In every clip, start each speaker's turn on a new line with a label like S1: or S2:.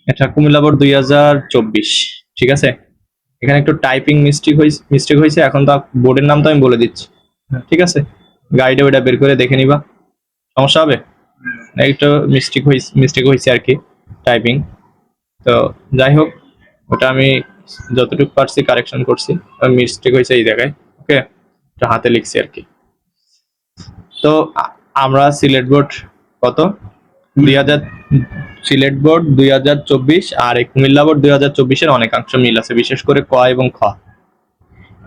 S1: এটা কুমিল্লা বোর্ড 2024, ঠিক আছে। এখানে একটু টাইপিং মিস্টেক হয়েছে, এখন তো বোর্ডের নাম তো আমি বলে দিচ্ছি, ঠিক আছে। গাইডে ওইটা বের করে দেখে নিবা, সমস্যা হবে। একটু মিস্টেক হয়েছে আর কি, টাইপিং। তো যাই হোক, ওটা আমি যতটুকু পারছি কারেকশন করছি। মিস্টেক হয়েছে এই জায়গায়, ওকে, হাতে লিখছি আর কি। তো আমরা সিলেট বোর্ড কত 2000, সিলেট বোর্ড 2024 আর এই কুমিল্লা বোর্ড 2024-এর অনেকাংশ মিল আছে, বিশেষ করে ক এবং খ।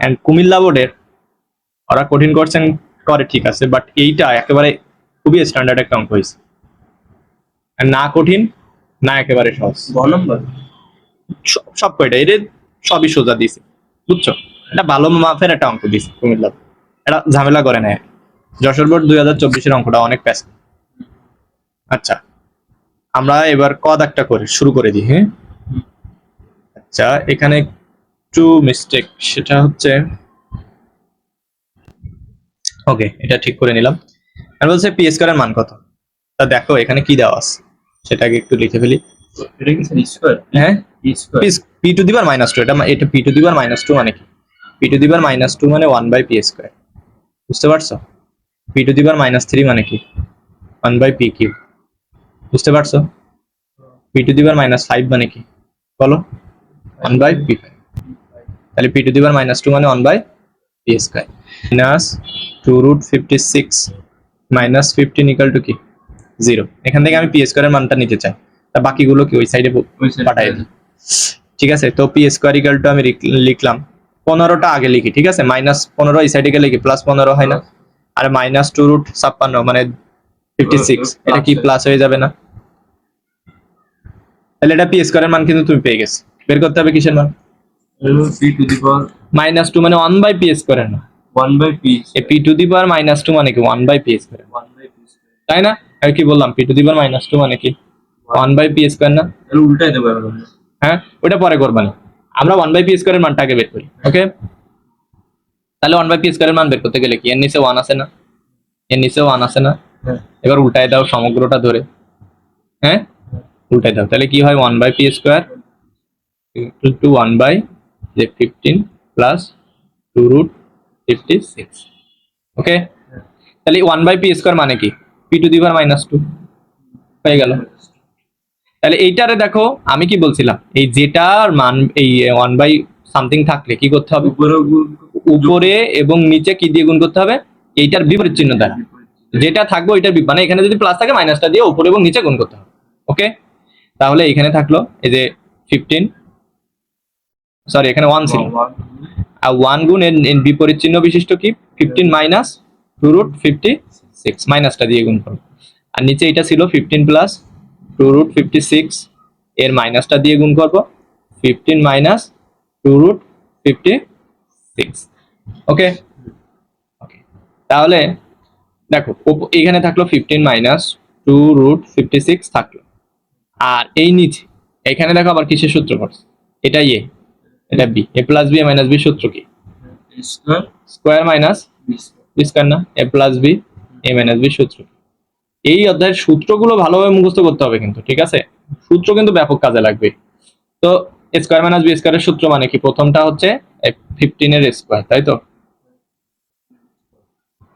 S1: এন্ড কুমিল্লা বোর্ডের ওরা কঠিন কোশ্চেন করে, ঠিক আছে, বাট এইটা একেবারে খুবই স্ট্যান্ডার্ড একটা অঙ্ক হয়েছে, না কঠিন না একেবারে সহজ।
S2: নম্বর
S1: সব কয়টা এর সবই সোজা দিয়েছে, বুঝছো। এটা ভালো মাপের একটা অঙ্ক দিয়েছে কুমিল্লা, এটা ঝামেলা করে নেয়। যশোর বোর্ড 2024-এর অঙ্কটা অনেক প্যাস। আচ্ছা, আমরা এবার ক দাগটা করে শুরু করে দিই, হ্যাঁ। আচ্ছা, এখানে একটু মিস্টেক, সেটা হচ্ছে, ওকে, এটা ঠিক করে নিলাম। আর বলছে পি স্কয়ারের মান কত। তা দেখো এখানে কি দেওয়া আছে, সেটাকে একটু লিখে ফেলি।
S2: এটা কি স্কয়ার?
S1: হ্যাঁ,
S2: P square,
S1: P to the power -2, এটা পি টু দি পাওয়ার -2 মানে কি? পি টু দি পাওয়ার -2 মানে 1/p স্কয়ার, বুঝতে পারছো? পি টু দি পাওয়ার -3 মানে কি? 1/p কিউব, বুঝতে পারছো? পি টু দি পাওয়ার -5 মানে কি বলো? 1/p। তাহলে পি টু দি পাওয়ার -2 মানে 1/p স্কয়ার। -2√56 -15 ইকুয়াল টু কি? 0। এখান থেকে আমি পি স্কয়ারের মানটা নিতে চাই, তা বাকিগুলো কি ওই সাইডে পাঠাই দিই, ঠিক আছে। তো পি স্কয়ার ইকুয়াল টু আমি লিখলাম 15টা আগে লিখি, ঠিক আছে। -15 এই সাইডে গেলে কি +15 হয় না? আর -2√56 মানে 56, এটা কি প্লাস হয়ে যাবে না? তাহলে এটা পি স্কয়ারের মান কিন্তু তুমি পেয়ে গেছো। বের করতে হবে কিসের মান?
S2: পি টু দি পাওয়ার
S1: -2 মানে 1/p স্কয়ারের না,
S2: 1/p,
S1: এই পি টু দি পাওয়ার -2 মানে কি 1/p স্কয়ার,
S2: 1/p স্কয়ার,
S1: তাই না? আর কি বললাম, পি টু দি পাওয়ার -2 মানে কি 1/p স্কয়ার না?
S2: তাহলে উল্টাই দেবো এখন।
S1: হ্যাঁ, ওটা পরে করবা না, আমরা 1/p স্কয়ারের মানটা আগে বের করি, ওকে। তাহলে 1/p স্কয়ারের মান বের করতে গেলে কি এর নিচে 1 আছে না? এর নিচে 1 আছে না? এবার উল্টায় দাও সমগ্রটা ধরে, হ্যাঁ, উল্টায় দাও। তাহলে কি হয় 1/p square equal two 1/15 plus 2√56, ওকে। তাহলে 1/p স্কয়ার মানে কি? পি টু দি পাওয়ার -2 হয়ে গেল। তাহলে এইটারে দেখো, আমি কি বলছিলাম, এই যেটার মান এই 1/something থাকলে কি করতে হবে? উপরে এবং নিচে কি দিয়ে গুণ করতে হবে? এইটার বিপরীত চিহ্ন দ্বারা। যেটা থাকবে ওইটার মানে এখানে যদি প্লাস থাকে মাইনাসটা দিয়ে উপরে এবং নিচে গুণ করতে হবে, ওকে। তাহলে এখানে থাকলো এই যে 15, সরি এখানে 1 ছিল, আর 1 গুণ এর বিপরীত চিহ্ন বিশিষ্ট কি 15 মাইনাস 2√56, মাইনাসটা দিয়ে গুণ করো। আর নিচে এটা ছিল 15 প্লাস 2√56, এর মাইনাসটা দিয়ে গুণ করব, 15 মাইনাস 2√56, ওকে। তাহলে দেখো এখানে থাকলো 15 মাইনাস 2√56 থাকলো, আর এই নিচে এখানে দেখো আবার কিসের সূত্র পড়ছে, এটা এ, এটা বি, এ প্লাস বি মাইনাস বি সূত্র কি? স্কয়ার মাইনাস বি স্কয়ার না? A plus B A minus B সূত্র। এই অধ্যায়ের সূত্রগুলো ভালোভাবে মুখস্থ করতে হবে কিন্তু, ঠিক আছে। সূত্র কিন্তু ব্যাপক কাজে লাগবে। তো স্কয়ার মাইনাস বি স্কয়ারের সূত্র মানে কি? প্রথমটা হচ্ছে 15 এর স্কয়ার, তাই তো,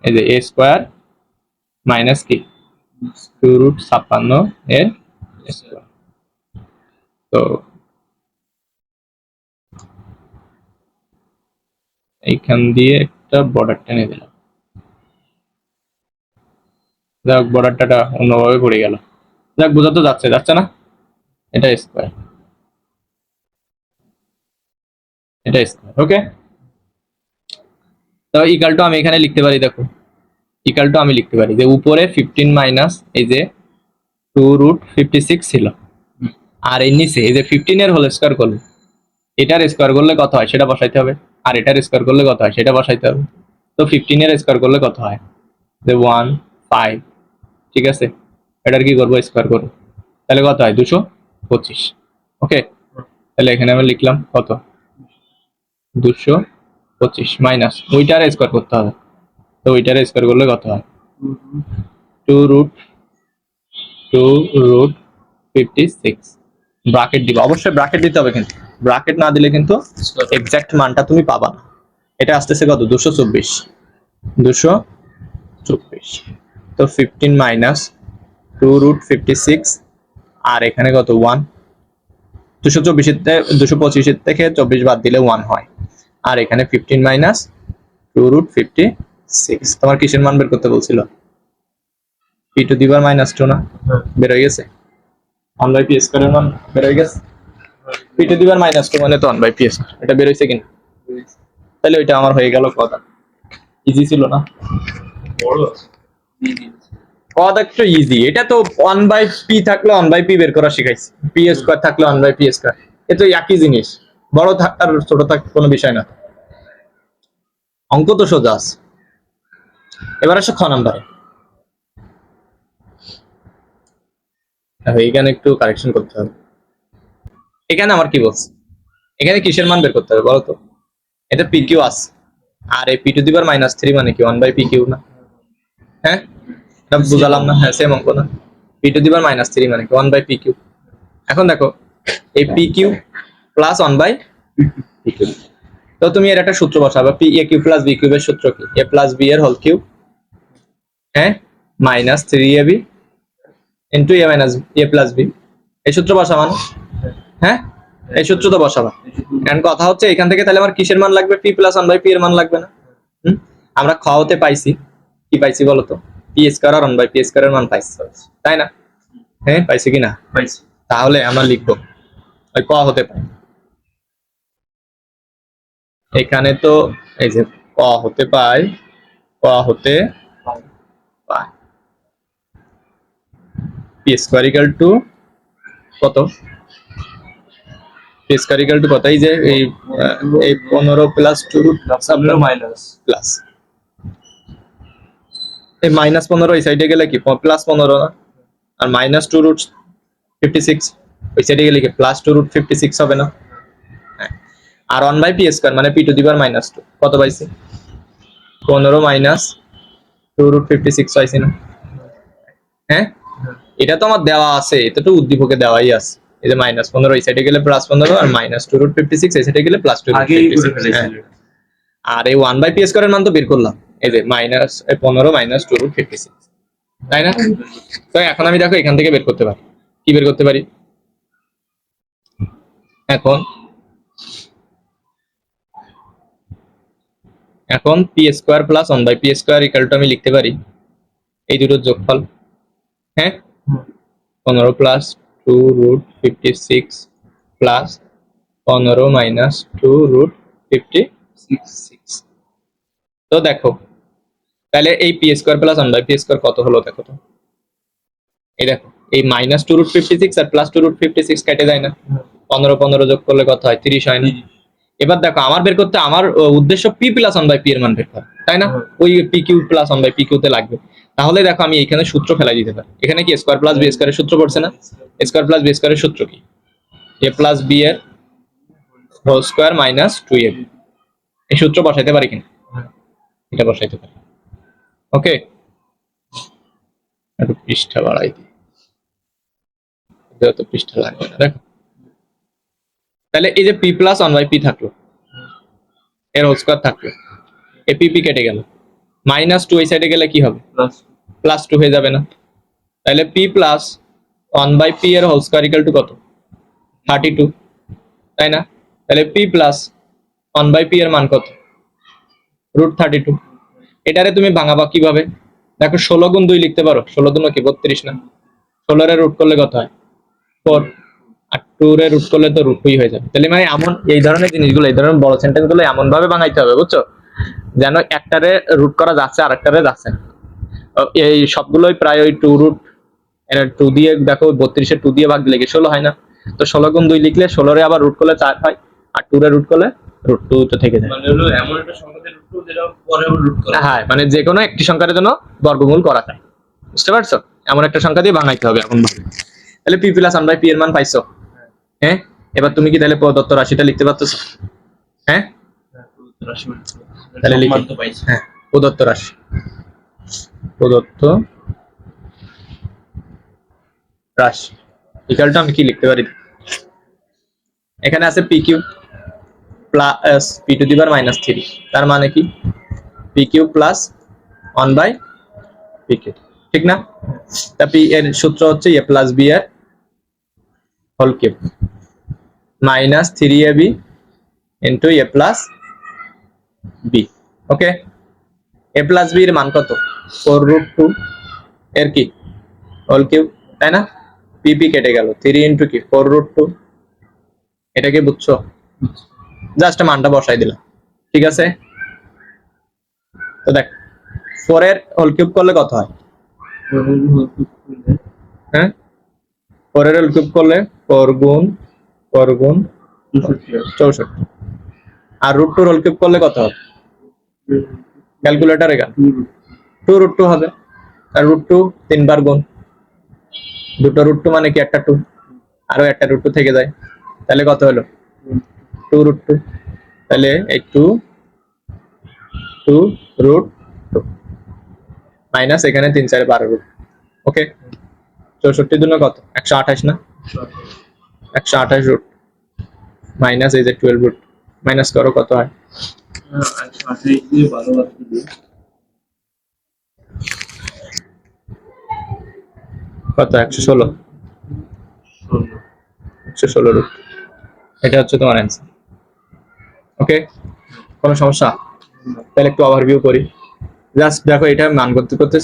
S1: এই যে এ স্কয়ার মাইনাস কি 2√56 এর স্কয়ার। তো এইখান দিয়ে একটা বর্ডার টেনে দিলাম, যাক বর্ডারটা অন্যভাবে পড়ে গেল, যাক বোঝা তো যাচ্ছে না? এটা স্কয়ার, এটা স্কয়ার, ওকে। তো ইকুয়াল টু আমি এখানে লিখতে পারি, দেখো ইকুয়াল টু আমি লিখতে পারি যে উপরে 15 মাইনাস এই যে 2√56 ছিল, আর এই নিচে এই যে 15 এর হোল স্কয়ার করলে এটার স্কয়ার করলে কত হয় সেটা বসাইতে হবে, আর এটার স্কয়ার করলে কত হয় সেটা বসাইতে হবে। তো 15 এর স্কয়ার করলে কত হয়? যে 15, ঠিক আছে। এটার কি করবো? স্কয়ার করবো, তাহলে কত হয়? 225, ওকে। তাহলে এখানে আমি লিখলাম কত? 225 মাইনাস ওইটার স্কয়ার করতে হবে, তো ওইটার স্কয়ার করলে কত হয়? 2√56, ব্র্যাকেট দিবা, অবশ্যই ব্র্যাকেট দিতে হবে, কিন্তু ব্র্যাকেট না দিলে কিন্তু এক্সাক্ট মানটা তুমি পাবা না। এটা আসতেছে কত? 224, 224। তো 15 মাইনাস 2√56, আর এখানে কত 1, 225 থেকে 24 বাদ দিলে 1 হয়, আর এখানে 15 মাইনাস 2√56। তোমার কিসের মান বের করতে বলছিল? p টু দি পাওয়ার -2 না? বের হয়ে গেছে 1/p স্কয়ারের মান বের হয়ে গেছে। p টু দি পাওয়ার -2 মানে তো 1/p স্কয়ার, এটা বের হইছে কিনা? তাহলে ওইটা আমার হয়ে গেল কথা। ইজি ছিল না?
S2: বড়
S1: কথা একটু ইজি। এটা তো 1/p থাকলে 1/p বের করা শিখাইছি, p স্কয়ার থাকলে 1/p স্কয়ার, এ তো একই জিনিস। বড় থাক আর ছোট থাক কোনো বিষয় না, অঙ্ক তো সোজা আছে। এবার আসো খ নাম্বারে। এখানে একটু কারেকশন করতে হবে। এখানে আমার কি বলছে? এখানে কিসের মান বের করতে হবে বলো তো? এটা pq আছে, আর এই p টু দি পাওয়ার -3 মানে কি 1/pq না? হ্যাঁ, এটা বুঝালাম না? হ্যাঁ, সেম অঙ্ক না? p টু দি পাওয়ার -3 মানে কি 1/pq। এখন দেখো এই pq প্লাস 1/pq, তো তুমি এর একটা সূত্র বসাবে, p a q plus b কিউবের সূত্র কি? a প্লাস b এর হোল কিউব, হ্যাঁ, -3ab into a minus a plus b, এই সূত্র বসাবা না? হ্যাঁ, এই সূত্র তো বসাবা। এন্ড কথা হচ্ছে এখান থেকে তাহলে আমার কিসের মান লাগবে? p প্লাস 1/p এর মান লাগবে না? আমরা খ হতে পাইছি কি পাইছি বলো তো? p স্কয়ার আর 1/p স্কয়ার এর মান পাইছি, তাই না? হ্যাঁ, পাইছি কি না?
S2: পাইছি।
S1: তাহলে আমরা লিখবো ওই ক হতে পাই। এখানে তো এই যে ক হতে পাই, ক হতে পাই p স্কয়ার ইকুয়াল টু কত? p স্কয়ার ইকুয়াল টু কত? এই যে এই 15 প্লাস 2
S2: মাইনাস
S1: প্লাস এই -15 এই সাইডে গেলে কি +15 না? আর -2√56 ওই সাইডে গেলে কি +2√56 হবে না? হ্যাঁ। আর 1/p স্কয়ার মানে p টু দি পাওয়ার -2 কত পাইছি? 15 মাইনাস 2√56 পাইছি না? হ্যাঁ, এটা তো আমার দেওয়া আছে, এটা তো উদ্দীপকে দেওয়াই আছে। এই যে -15 এই সাইডে গেলে +15 আর -2√56 এই সাইডে গেলে
S2: আগেই করে
S1: +2√56।
S2: ফেলেছিল।
S1: আর এই 1/p স্কয়ারের মান তো বের করলাম, এই যে -15 -2√56, তাই না? তো এখন আমি দেখো এখান থেকে বের করতে পারি, কি বের করতে পারি? এখন p square plus 1/p square equal two আমি লিখতে পারি এই দুটোর যোগফল, হ্যাঁ, 15 প্লাস 2√56 প্লাস 15 মাইনাস 2√56। তো দেখো তাহলে এই p square plus 1/p square কত হলো দেখো তো? এই দেখো এই -2√56 আর +2√56 কেটে যায় না? 15 যোগ করলে কত হয়? 30 হয় না? এবার দেখো আমার বের করতে, আমার উদ্দেশ্য p প্লাস 1/p এর মান বের করা, তাই না? ওই pq প্লাস 1/pq তে লাগবে। তাহলে দেখো আমি এখানে সূত্র ফেলাই দিতে পারি। এখানে কি স্কয়ার প্লাস b স্কয়ারের সূত্র পড়ছে না? স্কয়ার প্লাস b স্কয়ারের সূত্র কি? a প্লাস b এর হোল স্কয়ার মাইনাস 2ab, এই সূত্র বসাইতে পারি কিনা? এটা বসাইতে পারি। ওকে, একটু পৃষ্ঠা বাড়াই দিই, তো পৃষ্ঠা লাগবে না। দেখো তাহলে এই যে p প্লাস 1/p থাকলো, এর হোল স্কয়ার থাকলো, এই p কেটে গেল, -2 এই সাইডে গেলে কি হবে? +2 হয়ে যাবে না? তাহলে p প্লাস 1/p এর হোল স্কয়ার ইকুয়াল টু কত? 32, তাই না? তাহলে p প্লাস 1/p এর মান কত? √32। এটারে তুমি ভাঙাবা কিভাবে? দেখো 16 গুণ 2 লিখতে পারো, 16 দুনো কি 32 না? 16 এর রুট করলে কত হয়? 4, আর 2 এর রুট করলে তো √2 হয়ে যাবে। তাহলে মানে এমন এই ধরনের জিনিসগুলো, এই ধরনের বড় সেন্টেন্স গুলো এমন ভাবে ভাঙাইতে হবে, বুঝছো, যেন একটারে রুট করা যাচ্ছে আরেকটারে যাচ্ছে না। এই সবগুলোই প্রায় ওই 2 দিয়ে দেখো 32 এর 2 দিয়ে ভাগ দিলে কি 16 হয় না? তো 16 গুণ 2 লিখলে 16 রে আবার রুট করলে 4 হয়, আর 2 রে রুট করলে √2 তো থেকে যায়।
S2: মানে হলো এমন একটা সংখ্যাতে রুট করব যেটা পরে রুট করা।
S1: হ্যাঁ, মানে যে কোনো একটি সংখ্যার জন্য বর্গমূল করা যায়, বুঝতে পারছো? এমন একটা সংখ্যা দিয়ে ভাঙাইতে হবে এখন ভাবে। তাহলে p প্লাস 1/p এর মান পাইছো, হ্যাঁ? এবার তুমি কি তাহলে প্রদত্ত রাশিটা লিখতে পারতেছো? হ্যাঁ, তাহলে লিখি। হ্যাঁ, প্রদত্ত রাশি, প্রদত্ত রাশি ইকুয়াল টু আমি কি লিখতে পারি? এখানে আছে P cube plus P to the power minus 3, তার মানে কি P cube plus 1 by P cube, ঠিক না? তা পি এর সূত্র হচ্ছে এ প্লাস বি এর whole cube minus 3ab into A plus B. Okay, A plus B এর মান কত? 4√2 এর কি হোল কিউব, তাই না? পিপি কেটে গেল, 3 ইন্টু কি 4√2, এটা কি বুঝছো? জাস্ট মানটা বসাই দিলাম, ঠিক আছে? তো দেখ 4 এর হোল কিউব করলে কত হয়? হ্যাঁ, 4 এর হোল কিউব করলে 4 গুণ 64, আর √2 হোল কিউব করলে কত হবে? ক্যালকুলেটর এখানে 2√2 হবে, আর √2 3 বার গুণ, দুটো √2 মানে কি একটা 2, আরো একটা √2 থেকে যায়, তাহলে কত হলো? 2√2, তাহলে এই 2√2 মাইনাস এখানে 3 4 12 ওকে, 64 দুনো কত? 128 না? 128 রুট মাইনাস এই যে 12 রুট মাইনাস করো, কত হয়? কত? 116 রুট, এটা হচ্ছে তোমার অ্যান্সার। ওকে, কোনো সমস্যা? তাহলে একটু ওভারভিউ করি। জাস্ট দেখো এটা মান করতে করতে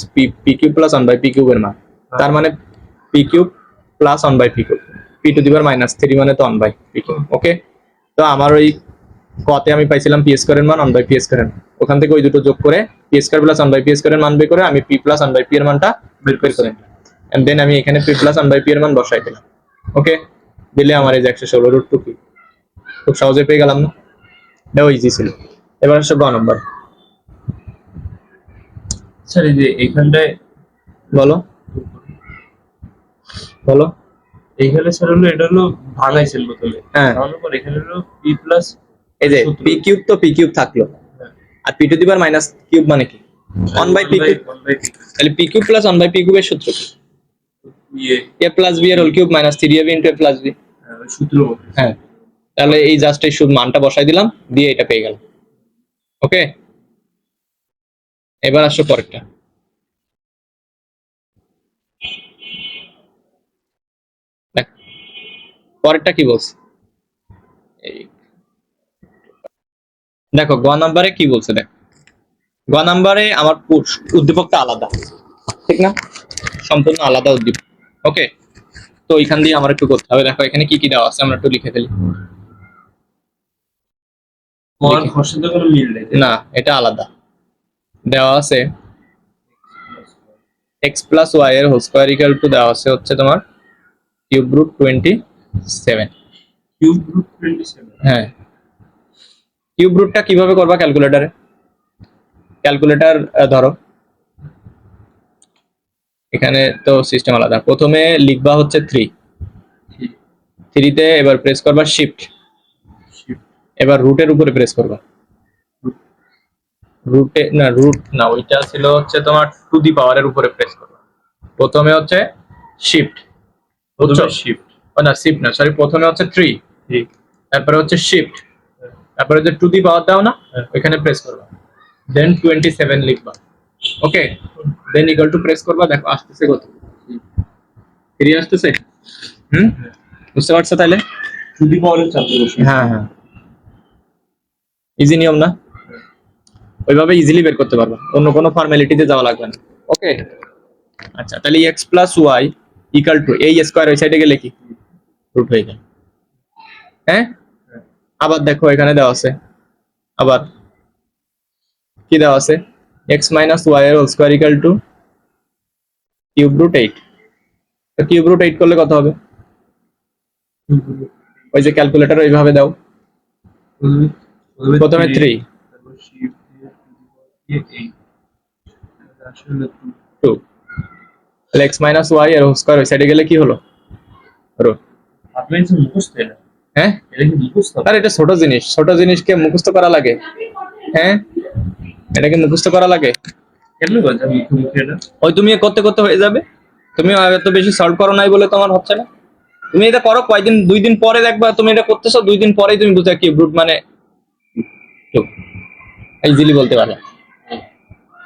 S1: P cube plus 1 by P কিউবের মান, তার মানে P cube plus 1 by P cube, P to the power minus 3 মানে তো 1 বাই পি কিউব। ওকে, তো আমার ওই কতে আমি পাইছিলাম পি স্কয়ারের মান 1 বাই পি স্কয়ারের মান, ওখান থেকে ওই দুটো যোগ করে P square plus 1 by P স্কয়ারের মান বের করে আমি পি প্লাস 1 বাই পি এর মানটা বের করে নিলাম, এন্ড দেন আমি এখানে পি প্লাস 1 বাই পি এর মান বসাই দিলাম। ওকে, দিলে আমার এই যে 116√2 কি খুব সহজে পেয়ে গেলাম না? এটাও ইজি ছিল। এবার আসছে গ নম্বর।
S2: স্যার এই যে এইখানটায়
S1: বলো বলো।
S2: এইখানে স্যার হলো এটা হলো ভাঙাইছেন বোতলে,
S1: হ্যাঁ,
S2: ভাঙানোর পর এখানে হলো পি প্লাস,
S1: এই যে পি কিউব তো পি কিউব থাকলো, আর P to the power minus cube মানে কি 1 বাই পি কিউব, তাহলে P cube plus 1 by P কিউবের সূত্র কি? এ প্লাস বি এর whole cube minus 3ab into A plus B.
S2: সূত্র।
S1: হ্যাঁ, তাহলে এই জাস্ট এই শুধু মানটা বসাই দিলাম, দিয়ে এটা পেয়ে গেলাম। ওকে, এবার আসো পরেরটা। দেখ পরেরটা কি বলছে, দেখো গ নাম্বারে কি বলছে। দেখ গ নাম্বারে আমার উদ্দীপকটা আলাদা, ঠিক না? সম্পূর্ণ আলাদা উদ্দীপক। ওকে, তো এখান দিয়ে আমার একটু করতে হবে। দেখো এখানে কি কি দেওয়া আছে, আমরা একটু লিখে ফেলি।
S2: কোনো মিল নেই
S1: না, এটা আলাদা দেওয়া আছে। x প্লাস ওয়াই এর হোল স্কয়ার ইকুয়াল টু দেওয়া আছে হচ্ছে তোমার কিউব রুট 27।
S2: Cube root 27।
S1: হ্যাঁ, কিউব রুটটা কিভাবে করবা ক্যালকুলেটরে? ক্যালকুলেটর ধরো, এখানে তো সিস্টেম আলাদা। প্রথমে লিখবা হচ্ছে 3 তে এবার প্রেস করবা শিফট, এবার রুটের উপরে প্রেস করবা। রুটে না, রুট না, ওইটা ছিল হচ্ছে তোমার টু দি পাওয়ারের উপরে প্রেস করবা। প্রথমে হচ্ছে শিফট,
S2: শিফট,
S1: ও না শিফট না, সরি, প্রথমে হচ্ছে 3, তারপরে হচ্ছে শিফট, তারপরে যে টু দি পাওয়ার দাও না, ওইখানে প্রেস করবা, দেন 27 লিখবা। ওকে, দেন ইকুয়াল টু প্রেস করবা। দেখো আসতেছে কত? 3 আসতেছে। বুঝতে পারছো তাহলে?
S2: টু দি পাওয়ারের চাপে বসে।
S1: হ্যাঁ হ্যাঁ, ইজি নিয়ম না? ওইভাবে ইজিলি বের করতে পারবা, অন্য কোনো ফর্মালিটিতে যাওয়া লাগবে না। ওকে, আচ্ছা, তাহলে x plus Y equal to এই স্কয়ার ওই সাইডে গেলে কি রুট হয়ে যায়। হ্যাঁ, আবার দেখো এখানে দেওয়া আছে, আবার কি দেওয়া আছে, x মাইনাস ওয়াই এর whole square equal to cube root 8। তো কিউব রুট 8 করলে কত হবে? ওই যে ক্যালকুলেটর ওইভাবে দাও, প্রথমে 3, 2, তাহলে x মাইনাস ওয়াই এর হোল স্কয়ার ওই সাইডে গেলে কি হলো? রুট।
S2: আপনি তো মুখস্থ না?
S1: হ্যাঁ,
S2: এটা কি মুখস্থ?
S1: আর এটা ছোট জিনিস, ছোট জিনিসকে মুখস্থ করা লাগে? হ্যাঁ, এটাকে মুখস্থ করা লাগে?
S2: কেন বলছ মুখে মুখে না?
S1: ওই তুমি করতে করতে হয়ে যাবে, তুমি এত বেশি সলভ করো নাই বলে তোমার হচ্ছে না। তুমি এটা করো কয়দিন, 2 দিন পরে দেখবা তুমি এটা করতেছো, 2 দিন পরেই তুমি বুঝতে কিউব রুট মানে ইজিলি বলতে পারবে।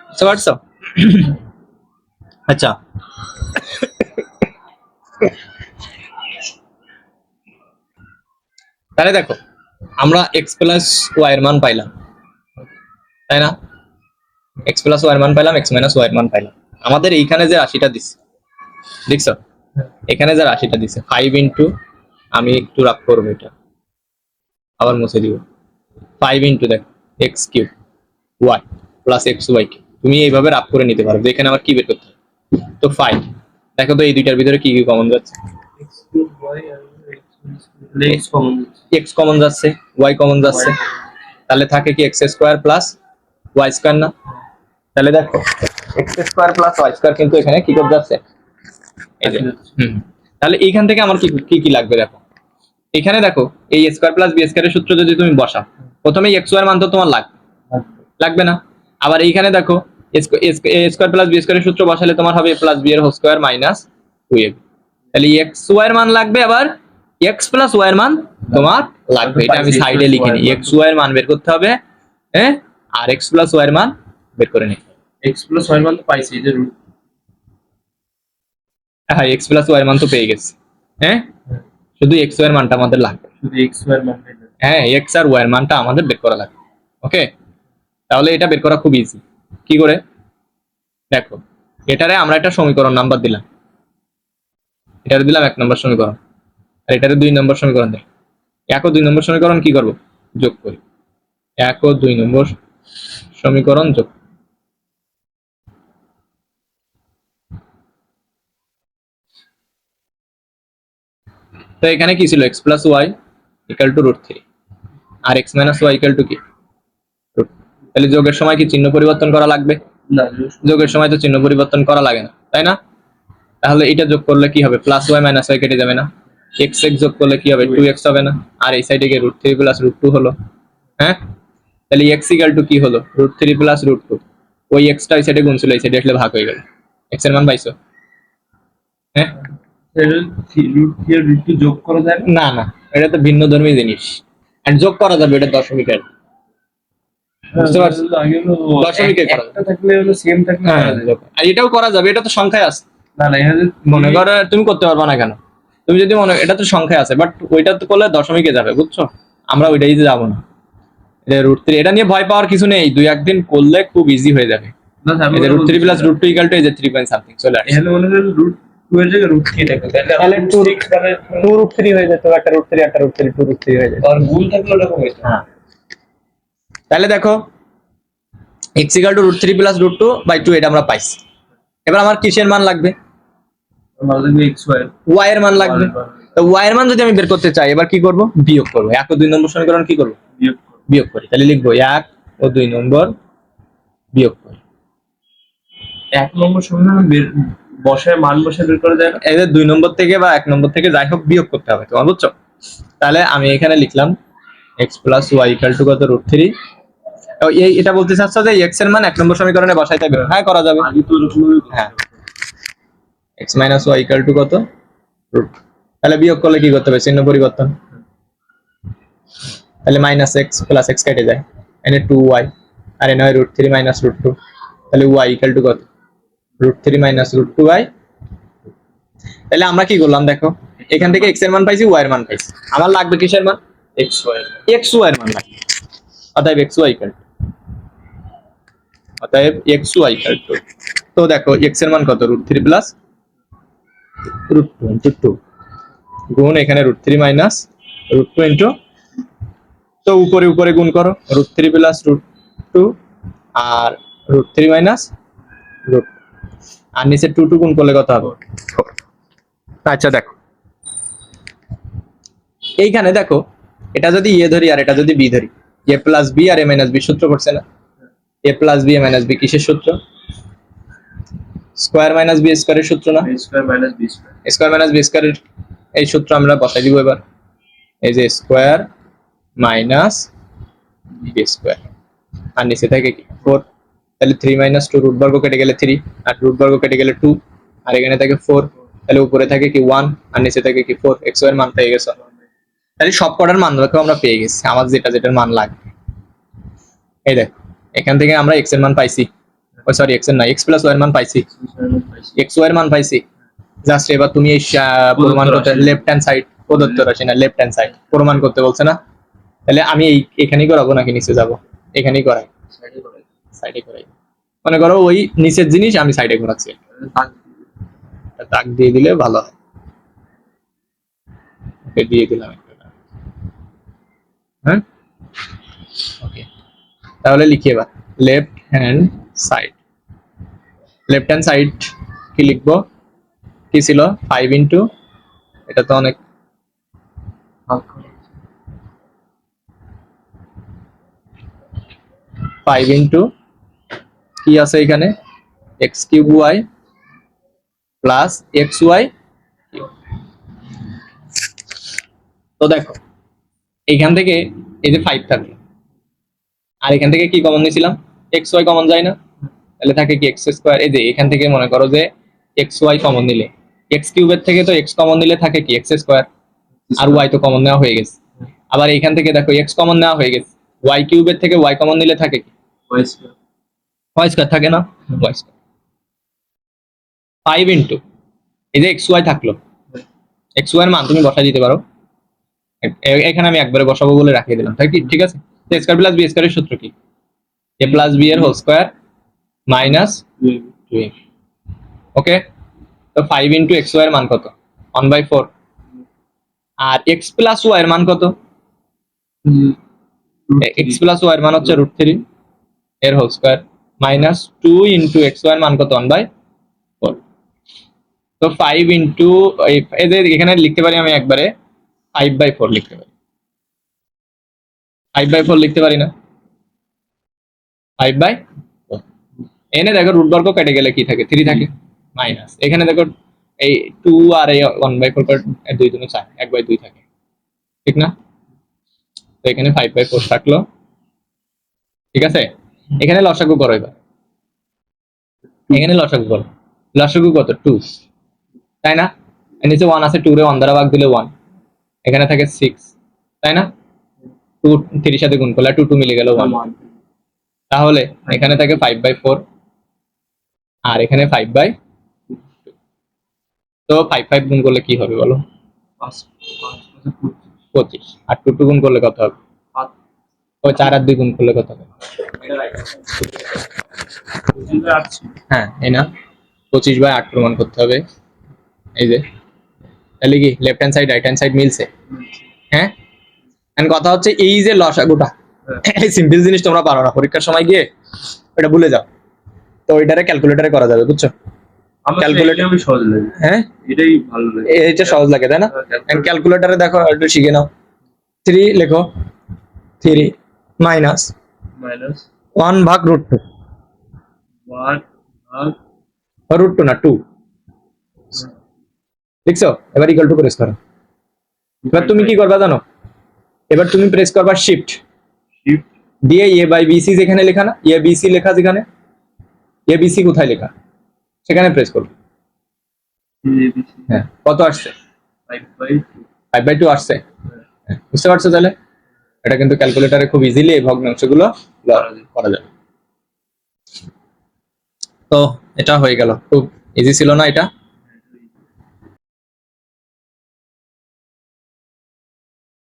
S1: বুঝতে পারছো? আচ্ছা, তাহলে দেখো আমরা এক্স প্লাস ওয়াই এর মান পাইলাম, তাই না? এক্স প্লাস ওয়াই এর মান পাইলাম, এক্স মাইনাস ওয়াই এর মান পাইলাম। আমাদের এইখানে যে রাশিটা দিচ্ছে, দেখছো এখানে যে রাশিটা দিচ্ছে 5 ইন্টু, আমি একটু রাগ করবো, এটা আবার মুছে দিব, 5 ইন্টু দেখো X cube Y plus X Y cube. তুমি এইভাবে রাগ করে নিতে পারো যে এখানে আমার কি বের করতে হবে। তো 5 দেখো তো এই দুইটার ভিতরে কি কি কমন যাচ্ছে, এক্স কমন যাচ্ছে, ওয়াই কমন যাচ্ছে, তাহলে থাকে কি X square plus Y square না? তাহলে দেখো X square plus Y square কিন্তু এখানে কি করে যাচ্ছে, এই যে তাহলে এইখান থেকে আমার কি কি কি লাগবে দেখো, এখানে দেখো এই স্কোয়ার প্লাস বি স্কোয়ারের সূত্র যদি তুমি বসাও, প্রথমে এক্স ওয়াই এর মান তো তোমার লাগবে না? আবার এইখানে দেখো স্কোয়ার প্লাস বি স্কোয়ারের সূত্র বসালে তোমার হবে প্লাস বি এর হোল স্কোয়ার মাইনাস 2ab। তাহলে এক্স ওয়াই এর মান লাগবে, আবার এক্স প্লাস ওয়াই এর মান তোমার লাগবে। এটা আমি সাইডে লিখে নিই, এক্স ওয়াই এর মান বের করতে হবে, হ্যাঁ, আর এক্স প্লাস ওয়াই এর মান বের করে নিই।
S2: এক্স প্লাস ওয়াই মান তো পাইছি, এই যে রুট।
S1: হ্যাঁ, এক্স প্লাস ওয়াই এর মান তো পেয়ে গেছে, হ্যাঁ, শুধু এক্স ওয়াই এর মানটা আমাদের লাগবে।
S2: শুধু এক্স ওয়াই মান পাইলাম।
S1: হ্যাঁ, এক্স আর ওয়াই এর মানটা আমাদের বের করা লাগবে। ওকে, তাহলে এটা বের করা খুব ইজি। কি করে দেখো, এটারে আমরা একটা সমীকরণ নাম্বার দিলাম, এটারে দিলাম 1 নম্বর সমীকরণ, আর এটারে 2 নম্বর সমীকরণ দিলাম। 1 ও 2 নম্বর সমীকরণ কি করব, যোগ করি। 1 ও 2 নম্বর সমীকরণ যোগ। তো এখানে কি ছিল, X plus Y equal to root 3 আর X minus Y equal to কি root। তাহলে যোগের সময় কি চিহ্ন পরিবর্তন করা লাগবে?
S2: না,
S1: যোগের সময় তো চিহ্ন পরিবর্তন করা লাগে না, তাই না? তাহলে এটা যোগ করলে কি হবে, প্লাস ওয়াই মাইনাস ওয়াই কেটে যাবে না? এক্স এক্স যোগ করলে কি হবে, 2x হবে না? আর এই সাইডে গিয়ে রুট 3 প্লাস রুট 2 হলো, হ্যাঁ। তাহলে এক্স ইকুয়াল টু কি হলো, রুট 3 প্লাস রুট 2। ওই এক্সটা এই সাইডে গুণ ছিল, এই সাইডে আসলে ভাগ হয়ে গেল। এক্স এর মান পাইছো? হ্যাঁ,
S2: রুট দিয়ে রুট টু যোগ করা যায় না?
S1: না না, এটা তো ভিন্ন ধর্মী জিনিস, আর যোগ করা যাবে, এটা দশমিকের। বুঝতে পারছো?
S2: আগে হলো
S1: দশমিকে করা
S2: একটা থাকলে হলো সেম থাকলে
S1: হ্যাঁ,
S2: করা যায়।
S1: আর এটাও করা যাবে, এটা তো সংখ্যায় আছে।
S2: না না, এখানে
S1: মনে করো তুমি করতে পারবা না কেন, তুমি যদি মনে, এটা তো সংখ্যায় আছে, বাট ওইটা তো করলে দশমিকে যাবে, বুঝছো? আমরা ওইটাই যাবো না, এটা রুট 3। এটা নিয়ে ভয় পাওয়ার কিছু নেই, 2-1 দিন করলে খুব ইজি হয়ে যাবে।
S2: না স্যার,
S1: এই যে root 3 plus root 2 equal to এই যে 3 পয়েন্ট সামথিং চলে আসে।
S2: এখানে মনে হয় রুট 2 এর জায়গায় রুট 3 থাকে,
S1: তাহলে
S2: রুট
S1: 2
S2: 6 মানে
S1: 2 রুট 3 হয়ে যেত, একটা রুট 3 একটা রুট 3 2 রুট 3 হয়ে যেত।
S2: আর গুণ থাকলে ওরকম হইতো।
S1: হ্যাঁ, তাহলে দেখো x equal to root 3 plus root 2 by 2 এটা আমরা পাইছি। এবার আমার কিসের মান লাগবে,
S2: আমরা দেখবো এক্স ওয়াই
S1: y এর মান লাগবে। তো y এর মান যদি আমি বের করতে চাই, এবার কি করব, বিয়োগ করব। 1 ও 2 নম্বর সমীকরণ কি করব,
S2: বিয়োগ করব।
S1: বিয়োগ করি। তাহলে লিখবো 1 ও 2 নম্বর বিয়োগ করি।
S2: 1 নম্বর সমীকরণ বসায় মান বসে বের করা যায় না?
S1: এই যে 2 নম্বর থেকে বা 1 নম্বর থেকে যাই হোক বিয়োগ করতে হবে তোমার, বুঝছো? তাহলে আমি এখানে লিখলাম x plus Y equal to কত, রুট 3। এই এটা বলতে চাচ্ছ যে x এর মান 1 নম্বর সমীকরণে বসাইতে হবে? হ্যাঁ, করা যাবে।
S2: আগে তো এরকম
S1: হ্যাঁ, x minus Y equal to কত, রুট। তাহলে বিয়োগ করলে কি করতে হবে, চিহ্ন পরিবর্তন। তাহলে মাইনাস এক্স প্লাস এক্স কেটে যায়, এনে 2y, আর এনে হয় রুট 3 মাইনাস রুট 2। তাহলে y ইকুয়াল টু কত, রুট 3 মাইনাস রুট 2y। তাহলে আমরা কি করলাম দেখো, এখান থেকে x এর মান পাইছি, y এর মান পাইছি। আমার লাগবে কিসের মান,
S2: এক্স ওয়াই।
S1: x y এর মান লাগবে। অতএব x y ইকুয়াল টু, অতএব x y ইকুয়াল টু, তো দেখো x এর মান কত, রুট 3 প্লাস রুট 2 ইনটু 2 গুণ এখানে রুট 3 মাইনাস রুট 2 ইনটু, তো উপরে উপরে গুণ করো, রুট 3 প্লাস রুট 2 আর রুট 3 মাইনাস রুট, আর নিচে 2 2 গুণ করলে কত হবে, 4। আচ্ছা দেখো এইখানে দেখো, এটা যদি এ ধরি আর এটা যদি বি ধরি, এ প্লাস বি আর এ মাইনাস বি সূত্র করছে না? A plus B A minus B কিসের সূত্র, স্কোয়ার মাইনাস বি স্কোয়ারের সূত্র না?
S2: A square minus B square.
S1: Square minus B স্কোয়ারের এই সূত্র আমরা বসাই দিব এবার। এই যে স্কোয়ার মাইনাস বি স্কোয়ার, আর নিচে থাকে কি 4। তাহলে 3 মাইনাস 2, রুট বর্গ কেটে গেলে 3, আর রুট বর্গ কেটে গেলে 2, আর এখানে থাকে 4। তাহলে উপরে থাকে কি 1 আর নিচে থাকে কি 4, xy এর মান পেয়ে গেছো। তাহলে সব কটার মান দেখো আমরা পেয়ে গেছি, আমার যেটার মান লাগবে। এই দেখ এখান থেকে আমরা x এর মান পাইছি, ও সরি x এর না, x প্লাস y এর মান পাইছি, x y এর মান পাইছি। জাস্ট এবার তুমি এই প্রমাণ করতে লেফট হ্যান্ড সাইড, প্রদত্ত রাশি না লেফট হ্যান্ড সাইড প্রমাণ করতে বলছে না, তাহলে আমি এখানেই করাবো নাকি নিচে যাব? এখানেই করাই, সাইডে করাই। মনে করো ওই নিচের জিনিস আমি সাইডে ঘোরাচ্ছি, দাগ দিয়ে দিলে ভালো হয়। ওকে দিয়ে দিলাম একটা, হ্যাঁ ওকে। তাহলে লিখি এবার left hand side, left hand side কি লিখবো, কি ছিল 5 ইন্টু, এটা তো অনেক 5 ইন্টু কি আছে এখানে x cube y plus xy। তো দেখো এখান থেকে এই যে 5 থাকলো, আর এখান থেকে কি কমন নিয়েছিলাম, xy কমন যায় না, তাহলে থাকে কি x স্কয়ার। এই যে এখান থেকে মনে করো যে xy কমন নিলে, x কিউবের থেকে তো x কমন নিলে থাকে কি x স্কয়ার, আর y তো কমন নেওয়া হয়ে গেছে। আবার এখান থেকে দেখো x কমন নেওয়া হয়ে গেছে, y কিউবের থেকে y কমন নিলে থাকে কি y স্কয়ার, থাকে না y স্কয়ার। 5 ইন্টু এই যে xy থাকলো, xy এর মান তুমি বসাই দিতে পারো, এখানে আমি একবারে বসাবো বলে রাখিয়ে দিলাম, তাই কি ঠিক আছে। তো স্কয়ার প্লাস বি স্কয়ারের সূত্র কি, a প্লাস বি এর হোল স্কয়ার মাইনাস 2ab। ওকে, তো 5 ইন্টু xy এর মান কত 1/4, আর x প্লাস y এর মান কত, x প্লাস y এর মান হচ্ছে √3 এর whole square minus 2 into xy এর মান কত 1/4। তো 5 ইন্টু এদের এখানে লিখতে পারি আমি একবারে 5/4 লিখতে পারি, 5/4 লিখতে পারি না, 5/4। এনে দেখো রুট বর্গ কেটে গেলে কি থাকে 3 থাকে, মাইনাস এখানে দেখো এই 2 আর এই 1/4 করে 2 2 4 1/2 থাকে, ঠিক না। তো এখানে 5/4 থাকলো, ঠিক আছে। এখানে লসাগু করো এবার, এখানে লসাগু করো, লসাগু কত 2, তাই না। এর নিচে 1 আছে, 2 রে 1 দ্বারা ভাগ দিলে 1, এখানে থাকে 6, তাই না। 2 3 সাথে গুণ করলে 2 2 মিলে গেল 1, তাহলে এখানে থাকে 5/4 আর এখানে 5/2। তো 5 5 গুণ করলে কি হবে বলো, 25, আর 2 2 গুণ করলে কত হবে, ও 4 আর 2 গুণ করলে কত হবে, হ্যাঁ এই না 25/8 প্রমাণ করতে হবে। এই যে তাহলে কি left hand side right hand side মিলছে, হ্যাঁ। এন্ড কথা হচ্ছে এই যে লসাগুটা, এই সিম্পল জিনিস তোমরা পারো না, পরীক্ষার সময় গিয়ে এটা ভুলে যাও, তো ওইটারে ক্যালকুলেটরে করা যাবে, বুঝছো। ক্যালকুলেটর
S2: আমি সহজ লাগে,
S1: হ্যাঁ
S2: এটাই ভালো লাগে,
S1: এটা সহজ লাগে তাই না। এন্ড ক্যালকুলেটরে দেখো একটু শিখে নাও, 3 লেখো, 3 মাইনাস 1 ভাগ √2,
S2: 1 ভাগ
S1: √2 না 2 লিখছো। এবার ইকুয়াল টু প্রেস করো, এবার তুমি কি করবা জানো, এবার তুমি প্রেস করবা শিফট দিয়ে এ বাই বিসি যেখানে লেখা না, এ বিসি লেখা যেখানে, এ বিসি কোথায় লেখা সেখানে প্রেস করবে। হ্যাঁ কত আসছে 5/2 আসছে, বুঝতে পারছো। তাহলে এটা কিন্তু ক্যালকুলেটরে খুব ইজিলি এই ভগ্নাংশগুলো করা যাবে। তো এটা হয়ে গেল, খুব ইজি ছিল না এটা।